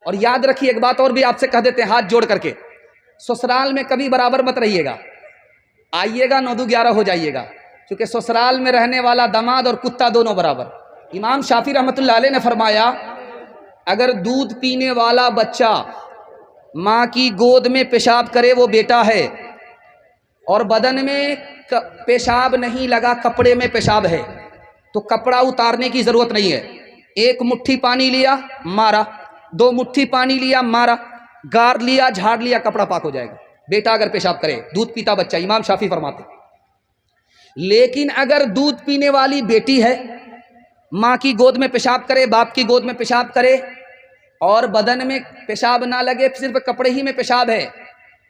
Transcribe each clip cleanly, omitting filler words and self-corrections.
اور یاد رکھیے ایک بات اور بھی آپ سے کہہ دیتے ہیں ہاتھ جوڑ کر کے، سسرال میں کبھی برابر مت رہیے گا، آئیے گا 9 دو 11 ہو جائیے گا، کیونکہ سسرال میں رہنے والا داماد اور کتا دونوں برابر۔ امام شافعی رحمۃ اللہ علیہ نے فرمایا اگر دودھ پینے والا بچہ ماں کی گود میں پیشاب کرے وہ بیٹا ہے، اور بدن میں پیشاب نہیں لگا کپڑے میں پیشاب ہے، تو کپڑا اتارنے کی ضرورت نہیں ہے، 1 مٹھی پانی لیا مارا، 2 مٹھی پانی لیا مارا، گار لیا جھاڑ لیا، کپڑا پاک ہو جائے گا، بیٹا اگر پیشاب کرے، دودھ پیتا بچہ، امام شافعی فرماتے۔ لیکن اگر دودھ پینے والی بیٹی ہے، ماں کی گود میں پیشاب کرے، باپ کی گود میں پیشاب کرے، اور بدن میں پیشاب نہ لگے، صرف کپڑے ہی میں پیشاب ہے،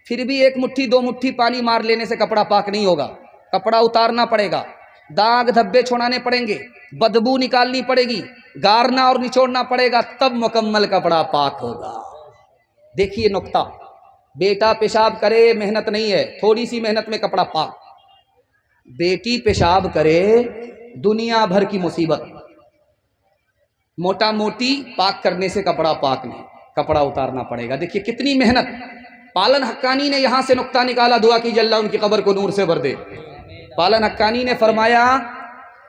پھر بھی 1 مٹھی 2 مٹھی پانی مار لینے سے کپڑا پاک نہیں ہوگا، کپڑا اتارنا پڑے گا، داغ دھبے چھوڑانے پڑیں گے، بدبو نکالنی پڑے گی، گارنا اور نچوڑنا پڑے گا، تب مکمل کپڑا پاک ہوگا۔ دیکھیے نقطہ، بیٹا پیشاب کرے محنت نہیں ہے، تھوڑی سی محنت میں کپڑا پاک، بیٹی پیشاب کرے دنیا بھر کی مصیبت، موٹا موٹی پاک کرنے سے کپڑا پاک نہیں، کپڑا اتارنا پڑے گا۔ دیکھیے کتنی محنت، پالن حقانی نے یہاں سے نقطہ نکالا، دعا کیجیے اللہ ان کی قبر کو نور سے بھر دے۔ پالن حقانی نے فرمایا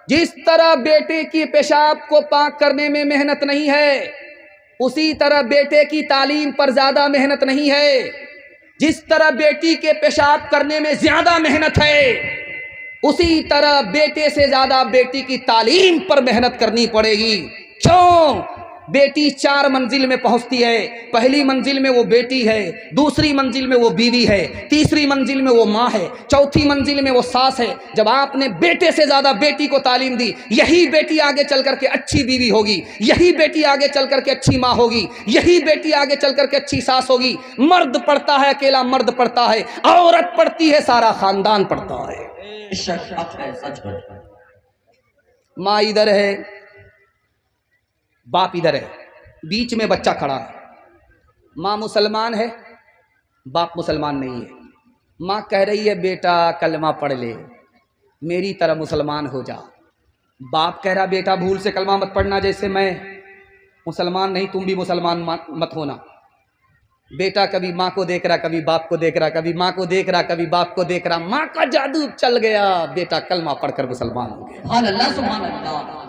جس طرح بیٹے کی پیشاب کو پاک کرنے میں محنت نہیں ہے، اسی طرح بیٹے کی تعلیم پر زیادہ محنت نہیں ہے، جس طرح بیٹی کے پیشاب کرنے میں زیادہ محنت ہے، اسی طرح بیٹے سے زیادہ بیٹی کی تعلیم پر محنت کرنی پڑے گی۔ کیوں؟ بیٹی 4 منزل میں پہنچتی ہے، پہلی منزل میں وہ بیٹی ہے، دوسری منزل میں وہ بیوی ہے، تیسری منزل میں وہ ماں ہے، چوتھی منزل میں وہ ساس ہے۔ جب آپ نے بیٹے سے زیادہ بیٹی کو تعلیم دی، یہی بیٹی آگے چل کر کے اچھی بیوی ہوگی، یہی بیٹی آگے چل کر کے اچھی ماں ہوگی، یہی بیٹی آگے چل کر کے اچھی ساس ہوگی۔ مرد پڑھتا ہے اکیلا مرد پڑھتا ہے، عورت پڑھتی ہے سارا خاندان پڑھتا ہے۔ ماں ادھر ہے، باپ ادھر ہے، بیچ میں بچہ کھڑا ہے، ماں مسلمان ہے، باپ مسلمان نہیں ہے، ماں کہہ رہی ہے بیٹا کلمہ پڑھ لے، میری طرح مسلمان ہو جا، باپ کہہ رہا بیٹا بھول سے کلمہ مت پڑھنا، جیسے میں مسلمان نہیں تم بھی مسلمان مت ہونا۔ بیٹا کبھی ماں کو دیکھ رہا، کبھی باپ کو دیکھ رہا، کبھی ماں کو دیکھ رہا، کبھی باپ کو دیکھ رہا، ماں کا جادو چل گیا، بیٹا کلمہ پڑھ کر مسلمان ہو گیا۔ سبحان اللہ سبحان اللہ۔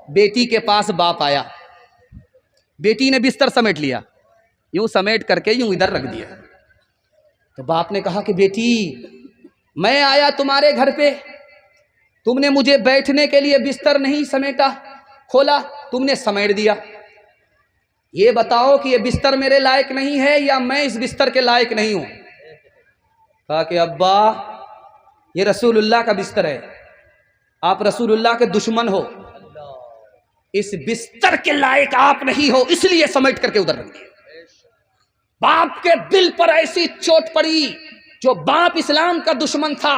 بیٹی کے پاس باپ آیا، بیٹی نے بستر سمیٹ لیا، یوں سمیٹ کر کے یوں ادھر رکھ دیا، تو باپ نے کہا کہ بیٹی میں آیا تمہارے گھر پہ، تم نے مجھے بیٹھنے کے لیے بستر نہیں سمیٹا، کھولا، تم نے سمیٹ دیا، یہ بتاؤ کہ یہ بستر میرے لائق نہیں ہے یا میں اس بستر کے لائق نہیں ہوں؟ کہا کہ ابا یہ رسول اللہ کا بستر ہے، آپ رسول اللہ کے دشمن ہو، اس بستر کے لائق آپ نہیں ہو، اس لیے سمیٹ کر کے ادھر رکھ دیا۔ باپ کے دل پر ایسی چوٹ پڑی، جو باپ اسلام کا دشمن تھا،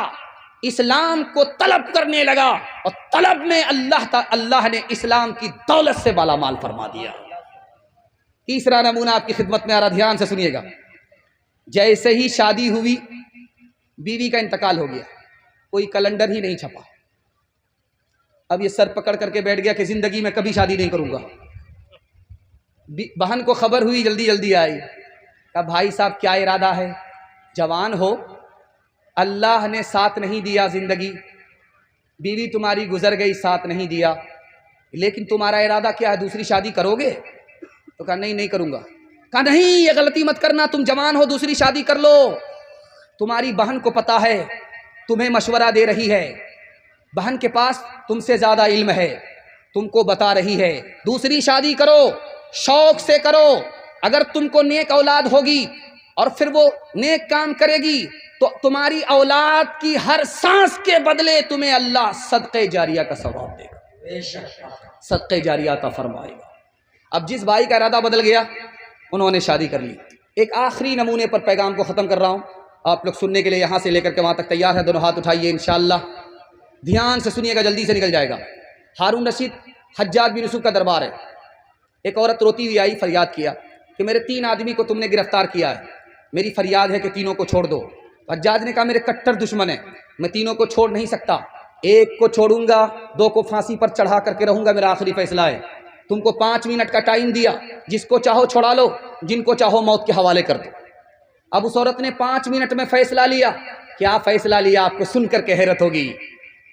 اسلام کو طلب کرنے لگا، اور طلب میں اللہ نے اسلام کی دولت سے بالا مال فرما دیا۔ تیسرا نمونہ آپ کی خدمت میں آ رہا، دھیان سے سنیے گا۔ جیسے ہی شادی ہوئی، بیوی کا انتقال ہو گیا، کوئی کیلنڈر ہی نہیں چھپا، اب یہ سر پکڑ کر کے بیٹھ گیا کہ زندگی میں کبھی شادی نہیں کروں گا۔ بہن کو خبر ہوئی، جلدی جلدی آئی، کہا بھائی صاحب کیا ارادہ ہے؟ جوان ہو، اللہ نے ساتھ نہیں دیا زندگی، بیوی تمہاری گزر گئی، ساتھ نہیں دیا، لیکن تمہارا ارادہ کیا ہے، دوسری شادی کرو گے؟ تو کہا نہیں کروں گا۔ کہا نہیں یہ غلطی مت کرنا، تم جوان ہو، دوسری شادی کر لو، تمہاری بہن کو پتا ہے، تمہیں مشورہ دے رہی ہے، بہن کے پاس تم سے زیادہ علم ہے، تم کو بتا رہی ہے دوسری شادی کرو، شوق سے کرو، اگر تم کو نیک اولاد ہوگی اور پھر وہ نیک کام کرے گی تو تمہاری اولاد کی ہر سانس کے بدلے تمہیں اللہ صدقہ جاریہ کا ثواب دے گا، صدقہ جاریہ عطا فرمائے گا۔ اب جس بھائی کا ارادہ بدل گیا، انہوں نے شادی کر لی۔ ایک آخری نمونے پر پیغام کو ختم کر رہا ہوں، آپ لوگ سننے کے لیے یہاں سے لے کر کے وہاں تک تیار ہیں؟ دونوں ہاتھ اٹھائیے انشاءاللہ، دھیان سے سنیے گا، جلدی سے نکل جائے گا۔ ہارون رشید حجاج بن یوسف کا دربار ہے، ایک عورت روتی ہوئی آئی، فریاد کیا کہ میرے 3 آدمی کو تم نے گرفتار کیا ہے، میری فریاد ہے کہ تینوں کو چھوڑ دو۔ حجاج نے کہا میرے کٹر دشمن ہیں، میں تینوں کو چھوڑ نہیں سکتا، ایک کو چھوڑوں گا، 2 کو پھانسی پر چڑھا کر کے رہوں گا، میرا آخری فیصلہ ہے۔ تم کو 5 منٹ کا ٹائم دیا، جس کو چاہو چھڑا لو، جن کو چاہو موت کے حوالے کر دو۔ اب اس عورت نے 5 منٹ میں فیصلہ لیا۔ کیا فیصلہ لیا آپ کو سن کر کے حیرت ہوگی۔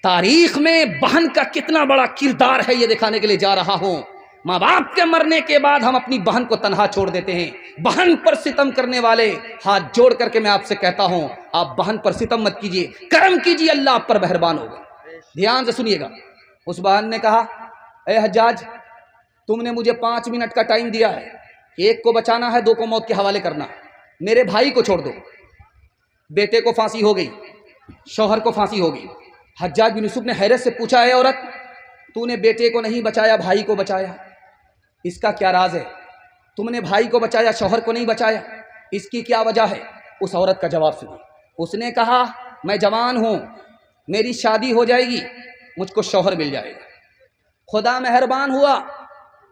تاریخ میں بہن کا کتنا بڑا کردار ہے یہ دکھانے کے لیے جا رہا ہوں۔ ماں باپ کے مرنے کے بعد ہم اپنی بہن کو تنہا چھوڑ دیتے ہیں۔ بہن پر ستم کرنے والے ہاتھ جوڑ کر کے میں آپ سے کہتا ہوں، آپ بہن پر ستم مت کیجیے، کرم کیجیے، اللہ آپ پر مہربان ہوگا۔ دھیان سے سنیے گا۔ اس بہن نے کہا، اے حجاج، تم نے مجھے 5 منٹ کا ٹائم دیا ہے، ایک کو بچانا ہے، 2 کو موت کے حوالے کرنا، میرے بھائی کو چھوڑ دو۔ بیٹے کو پھانسی ہو گئی، شوہر کو پھانسی ہو گئی۔ حجاج بن یوسف نے حیرت سے پوچھا، اے عورت، تو نے بیٹے کو نہیں بچایا، بھائی کو بچایا، اس کا کیا راز ہے؟ تم نے بھائی کو بچایا، شوہر کو نہیں بچایا، اس کی کیا وجہ ہے؟ اس عورت کا جواب سنو۔ اس نے کہا، میں جوان ہوں، میری شادی ہو جائے گی، مجھ کو شوہر مل جائے گا، خدا مہربان ہوا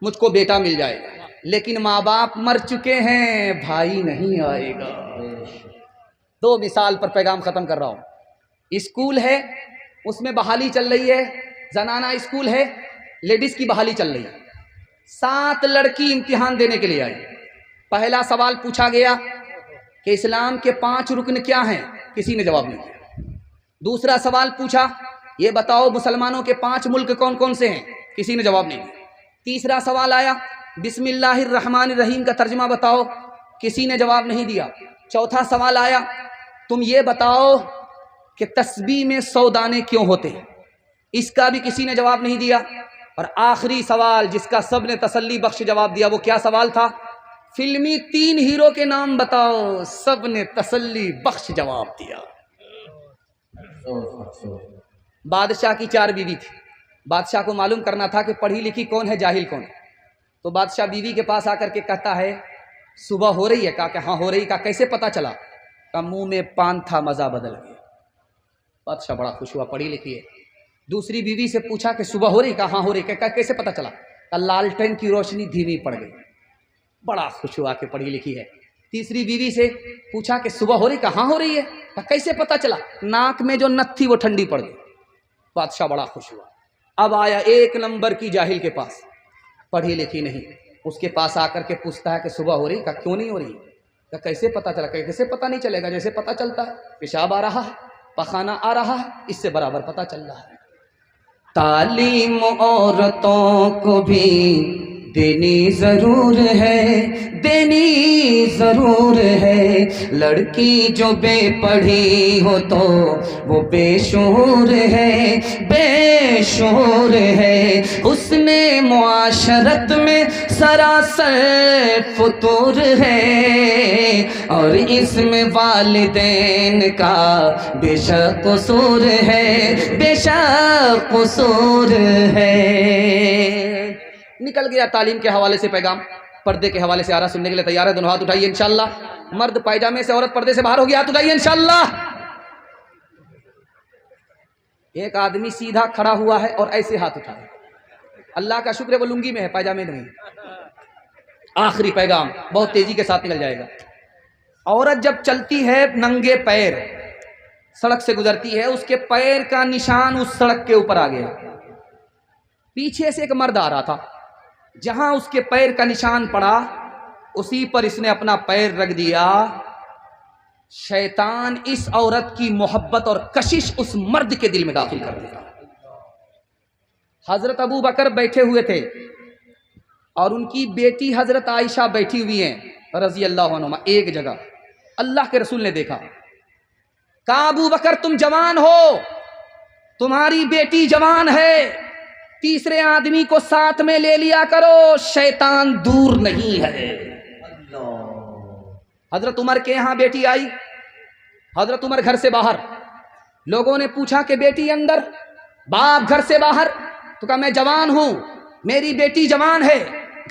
مجھ کو بیٹا مل جائے گا، لیکن ماں باپ مر چکے ہیں، بھائی نہیں آئے گا۔ 2 مثال پر پیغام ختم کر رہا ہوں۔ اسکول ہے، اس میں بحالی چل رہی ہے، زنانہ اسکول ہے، لیڈیز کی بحالی چل رہی ہے۔ 7 لڑکی امتحان دینے کے لیے آئی۔ پہلا سوال پوچھا گیا کہ اسلام کے 5 رکن کیا ہیں؟ کسی نے جواب نہیں دیا۔ دوسرا سوال پوچھا، یہ بتاؤ مسلمانوں کے 5 ملک کون کون سے ہیں؟ کسی نے جواب نہیں دیا۔ تیسرا سوال آیا، بسم اللہ الرحمن الرحیم کا ترجمہ بتاؤ، کسی نے جواب نہیں دیا۔ چوتھا سوال آیا، تم یہ بتاؤ کہ تسبیح میں 100 دانے کیوں ہوتے ہیں؟ اس کا بھی کسی نے جواب نہیں دیا۔ اور آخری سوال جس کا سب نے تسلی بخش جواب دیا، وہ کیا سوال تھا؟ فلمی 3 ہیرو کے نام بتاؤ، سب نے تسلی بخش جواب دیا۔ بادشاہ کی 4 بیوی تھی۔ بادشاہ کو معلوم کرنا تھا کہ پڑھی لکھی کون ہے، جاہل کون ہے۔ تو بادشاہ بیوی کے پاس آ کر کے کہتا ہے، صبح ہو رہی ہے؟ کہا کہ ہاں ہو رہی۔ کہا کیسے پتا چلا؟ کہا منہ میں پان تھا، مزہ بدل گیا۔ بادشاہ بڑا خوش ہوا، پڑھی لکھی ہے۔ دوسری بیوی سے پوچھا کہ صبح ہو رہی؟ کہا ہاں ہو رہی۔ کہا کیسے پتا چلا؟ کہا لالٹین کی روشنی دھیمی پڑ گئی۔ بڑا خوش ہوا کہ پڑھی لکھی ہے۔ تیسری بیوی سے پوچھا کہ صبح ہو رہی؟ کہا ہاں ہو رہی ہے۔ کہا کیسے پتا چلا؟ ناک میں جو نت تھی وہ ٹھنڈی پڑ گئی۔ بادشاہ بڑا خوش ہوا۔ اب آیا 1 نمبر کی جاہل کے پاس، پڑھی لکھی نہیں۔ اس کے پاس آ کر کے پوچھتا ہے کہ صبح ہو رہی؟ کہا کیوں نہیں ہو رہی؟ کہا کیسے پتا چلا؟ کہ کیسے پتا نہیں چلے گا؟ جیسے پتا چلتا ہے پیشاب آ رہا ہے، پخانہ آ رہا ہے، اس سے برابر پتا چل رہا ہے۔ تعلیم عورتوں کو بھی دینی ضرور ہے، دینی ضرور ہے۔ لڑکی جو بے پڑھی ہو تو وہ بے شعور ہے، بے شعور ہے۔ اس نے معاشرت میں سراسر فطور ہے، اور اس میں والدین کا بے شک قصور ہے، بے شک قصور ہے۔ نکل گیا تعلیم کے حوالے سے پیغام۔ پردے کے حوالے سے آ رہا، سننے کے لیے تیار ہے؟ دونوں ہاتھ اٹھائیے انشاءاللہ۔ مرد پائجامے سے، عورت پردے سے باہر ہوگی، ہاتھ اٹھائیے انشاءاللہ۔ ایک آدمی سیدھا کھڑا ہوا ہے اور ایسے ہاتھ اٹھائے، اللہ کا شکر ہے وہ لنگی میں ہے، پائجامے نہیں۔ آخری پیغام بہت تیزی کے ساتھ نکل جائے گا۔ عورت جب چلتی ہے ننگے پیر، سڑک سے گزرتی ہے، اس کے پیر کا نشان اس سڑک کے اوپر آ گیا۔ پیچھے سے ایک مرد آ رہا تھا، جہاں اس کے پیر کا نشان پڑا اسی پر اس نے اپنا پیر رکھ دیا۔ شیطان اس عورت کی محبت اور کشش اس مرد کے دل میں داخل کر دیا۔ حضرت ابو بکر بیٹھے ہوئے تھے اور ان کی بیٹی حضرت عائشہ بیٹھی ہوئی ہیں رضی اللہ عنہما ایک جگہ۔ اللہ کے رسول نے دیکھا، کہا ابو بکر تم جوان ہو، تمہاری بیٹی جوان ہے، تیسرے آدمی کو ساتھ میں لے لیا کرو، شیطان دور نہیں ہے۔ حضرت عمر کے یہاں بیٹی آئی، حضرت عمر گھر سے باہر، لوگوں نے پوچھا کہ بیٹی اندر، باپ گھر سے باہر، تو کہا میں جوان ہوں، میری بیٹی جوان ہے،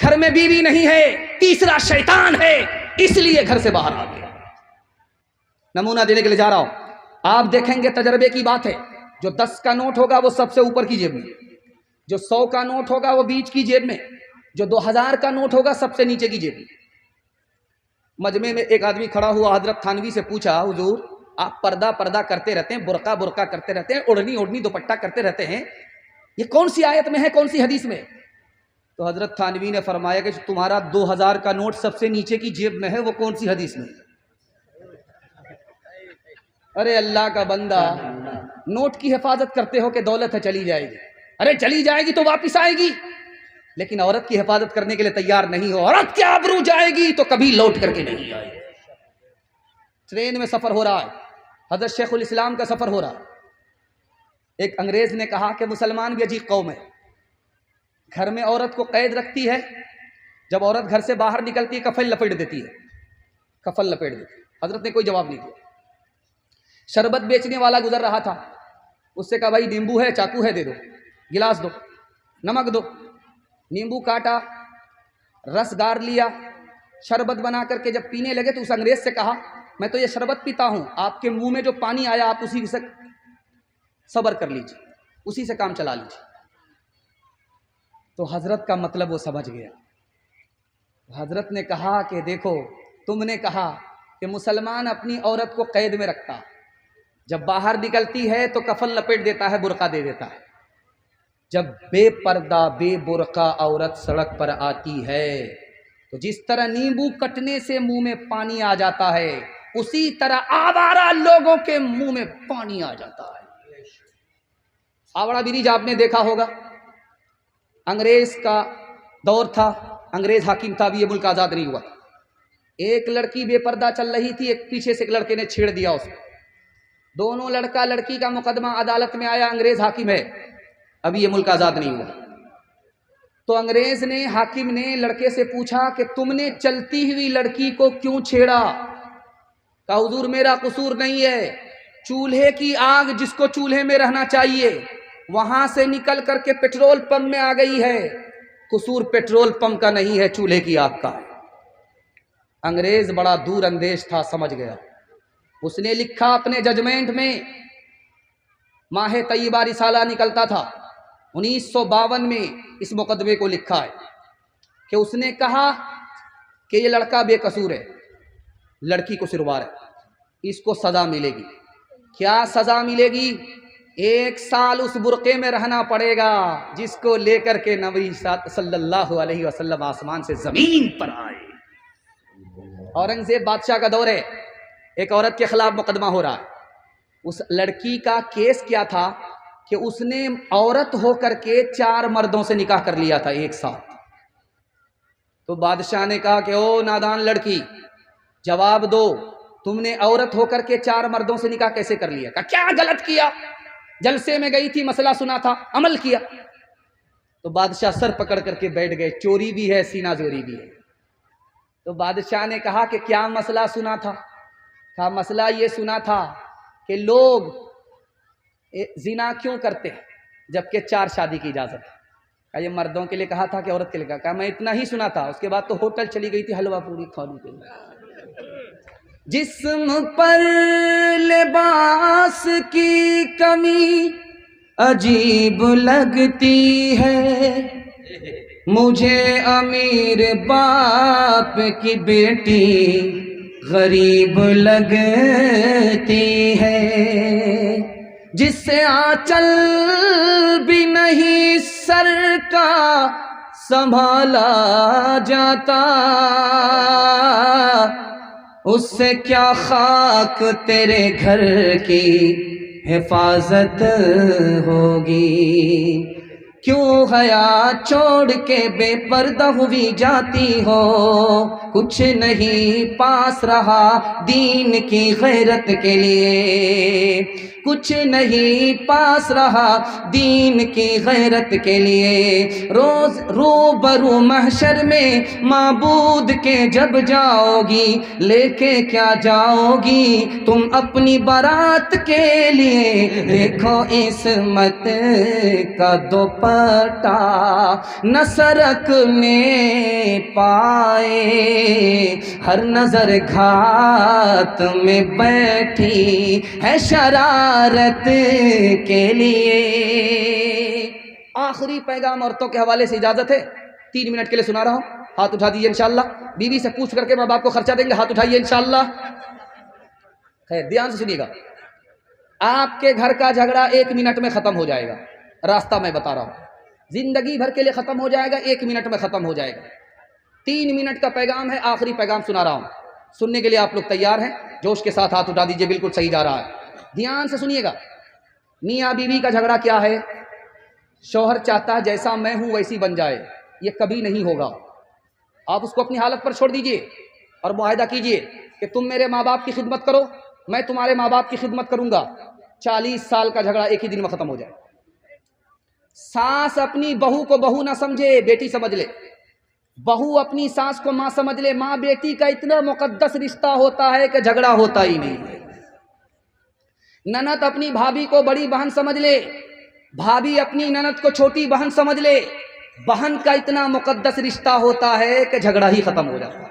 گھر میں بیوی نہیں ہے، تیسرا شیطان ہے، اس لیے گھر سے باہر آ گیا۔ نمونہ دینے کے لیے جا رہا ہوں، آپ دیکھیں گے تجربے کی بات ہے، جو 10 کا نوٹ ہوگا وہ سب سے اوپر کی جیب میں، جو 100 کا نوٹ ہوگا وہ بیچ کی جیب میں، جو 2000 کا نوٹ ہوگا سب سے نیچے کی جیب میں۔ مجمع میں ایک آدمی کھڑا ہوا، حضرت تھانوی سے پوچھا حضور آپ پردہ کرتے رہتے ہیں، برقع کرتے رہتے ہیں، اوڑھنی دوپٹہ کرتے رہتے ہیں، یہ کون سی آیت میں ہے، کون سی حدیث میں؟ تو حضرت تھانوی نے فرمایا کہ تمہارا 2000 کا نوٹ سب سے نیچے کی جیب میں ہے، وہ کون سی حدیث میں؟ ارے اللہ کا بندہ، نوٹ کی حفاظت کرتے ہو کہ دولت ہے چلی جائے گی، ارے چلی جائے گی تو واپس آئے گی، لیکن عورت کی حفاظت کرنے کے لیے تیار نہیں ہو، عورت کی آبرو جائے گی تو کبھی لوٹ کر کے نہیں آئے گی۔ ٹرین میں سفر ہو رہا ہے، حضرت شیخ الاسلام کا سفر ہو رہا ہے، ایک انگریز نے کہا کہ مسلمان بھی عجیب قوم ہے، گھر میں عورت کو قید رکھتی ہے، جب عورت گھر سے باہر نکلتی ہے کفن لپیٹ دیتی ہے، کفن لپیٹ دیتی ہے۔ حضرت نے کوئی جواب نہیں دیا۔ شربت بیچنے والا گزر رہا تھا، اس سے کہا بھائی نیمبو ہے، چاقو ہے، دے دو، گلاس دو، نمک دو، نیمبو کاٹا، رس گار لیا، شربت بنا کر کے جب پینے لگے تو اس انگریز سے کہا میں تو یہ شربت پیتا ہوں، آپ کے منہ میں جو پانی آیا آپ اسی سے صبر کر لیجیے، اسی سے کام چلا لیجیے۔ تو حضرت کا مطلب وہ سمجھ گیا۔ حضرت نے کہا کہ دیکھو تم نے کہا کہ مسلمان اپنی عورت کو قید میں رکھتا، جب باہر نکلتی ہے تو کفن لپیٹ دیتا ہے، برقع دے دیتا ہے، جب بے پردہ بے برقع عورت سڑک پر آتی ہے تو جس طرح نیمبو کٹنے سے منہ میں پانی آ جاتا ہے اسی طرح آوارہ لوگوں کے منہ میں پانی آ جاتا ہے۔ آوڑا بریج آپ نے دیکھا ہوگا، انگریز کا دور تھا، انگریز حاکم تھا، ابھی یہ ملک آزاد نہیں ہوا۔ ایک لڑکی بے پردہ چل رہی تھی، ایک پیچھے سے ایک لڑکے نے چھیڑ دیا اس کو، دونوں لڑکا لڑکی کا مقدمہ عدالت میں آیا، انگریز حاکم ہے، ابھی یہ ملک آزاد نہیں ہوا۔ تو انگریز نے، حاکم نے لڑکے سے پوچھا کہ تم نے چلتی ہوئی لڑکی کو کیوں چھیڑا؟ کہا حضور میرا قصور نہیں ہے، چولہے کی آگ جس کو چولہے میں رہنا چاہیے وہاں سے نکل کر کے پیٹرول پمپ میں آ گئی ہے، قصور پیٹرول پمپ کا نہیں ہے، چولہے کی آگ کا ہے۔ انگریز بڑا دور اندیش تھا، سمجھ گیا، اس نے لکھا اپنے ججمنٹ میں، ماہ طیبہ رسالہ نکلتا تھا 1952 میں، اس مقدمے کو لکھا ہے کہ اس نے کہا کہ یہ لڑکا بے قصور ہے، لڑکی کو سروار ہے، اس کو سزا ملے گی۔ کیا سزا ملے گی؟ 1 سال اس برقعے میں رہنا پڑے گا جس کو لے کر کے نبی صلی اللہ علیہ وسلم آسمان سے زمین پر آئے۔ اورنگزیب بادشاہ کا دور ہے، ایک عورت کے خلاف مقدمہ ہو رہا ہے۔ اس لڑکی کا کیس کیا تھا کہ اس نے عورت ہو کر کے 4 مردوں سے نکاح کر لیا تھا ایک ساتھ۔ تو بادشاہ نے کہا کہ او نادان لڑکی، جواب دو، تم نے عورت ہو کر کے 4 مردوں سے نکاح کیسے کر لیا؟ کہا کیا غلط کیا؟ جلسے میں گئی تھی، مسئلہ سنا تھا، عمل کیا۔ تو بادشاہ سر پکڑ کر کے بیٹھ گئے، چوری بھی ہے سینہ زوری بھی ہے۔ تو بادشاہ نے کہا کہ کیا مسئلہ سنا تھا؟ کہا مسئلہ یہ سنا تھا کہ لوگ زنا کیوں کرتے ہیں جبکہ 4 شادی کی اجازت ہے؟ کہا یہ مردوں کے لیے کہا تھا کہ عورت کے لیے کہا میں اتنا ہی سنا تھا، اس کے بعد تو ہوٹل چلی گئی تھی حلوہ پوری کھانے کے لیے۔ جسم پر لباس کی کمی عجیب لگتی ہے، مجھے امیر باپ کی بیٹی غریب لگتی ہے، جس سے آنچل بھی نہیں سر کا سنبھالا جاتا، اس سے کیا خاک تیرے گھر کی حفاظت ہوگی؟ کیوں حیا چھوڑ کے بے پردہ ہوئی جاتی ہو؟ کچھ نہیں پاس رہا دین کی غیرت کے لیے، کچھ نہیں پاس رہا دین کی غیرت کے لیے۔ روز روبرو محشر میں معبود کے جب جاؤ گی، لے کے کیا جاؤ گی تم اپنی بارات کے لیے؟ دیکھو عصمت کا دوپٹہ نہ سرک میں پائے، ہر نظر گھات میں بیٹھی ہے شرارت کے لیے۔ آخری پیغام عورتوں کے حوالے سے اجازت ہے، 3 منٹ کے لیے سنا رہا ہوں، ہاتھ اٹھا دیجیے انشاءاللہ۔ بیوی سے پوچھ کر کے ماں باپ کو خرچہ دیں گے، ہاتھ اٹھائیے انشاءاللہ۔ خیر دھیان سے سنیے گا، آپ کے گھر کا جھگڑا 1 منٹ میں ختم ہو جائے گا، راستہ میں بتا رہا ہوں۔ زندگی بھر کے لیے ختم ہو جائے گا، 1 منٹ میں ختم ہو جائے گا۔ 3 منٹ کا پیغام ہے، آخری پیغام سنا رہا ہوں، سننے کے لیے آپ لوگ تیار ہیں؟ جوش کے ساتھ ہاتھ اٹھا دیجئے، بالکل صحیح جا رہا ہے، دھیان سے سنیے گا۔ میاں بیوی کا جھگڑا کیا ہے؟ شوہر چاہتا ہے جیسا میں ہوں ویسی بن جائے، یہ کبھی نہیں ہوگا۔ آپ اس کو اپنی حالت پر چھوڑ دیجئے اور معاہدہ کیجئے کہ تم میرے ماں باپ کی خدمت کرو، میں تمہارے ماں باپ کی خدمت کروں گا۔ 40 سال کا جھگڑا ایک ہی دن میں ختم ہو جائے۔ ساس اپنی بہو کو بہو نہ سمجھے، بیٹی سمجھ لے۔ بہو اپنی ساس کو ماں سمجھ لے۔ ماں بیٹی کا اتنا مقدس رشتہ ہوتا ہے کہ جھگڑا ہوتا ہی نہیں ہے۔ نند اپنی بھابھی کو بڑی بہن سمجھ لے، بھابھی اپنی نند کو چھوٹی بہن سمجھ لے۔ بہن کا اتنا مقدس رشتہ ہوتا ہے کہ جھگڑا ہی ختم ہو جاتا ہے۔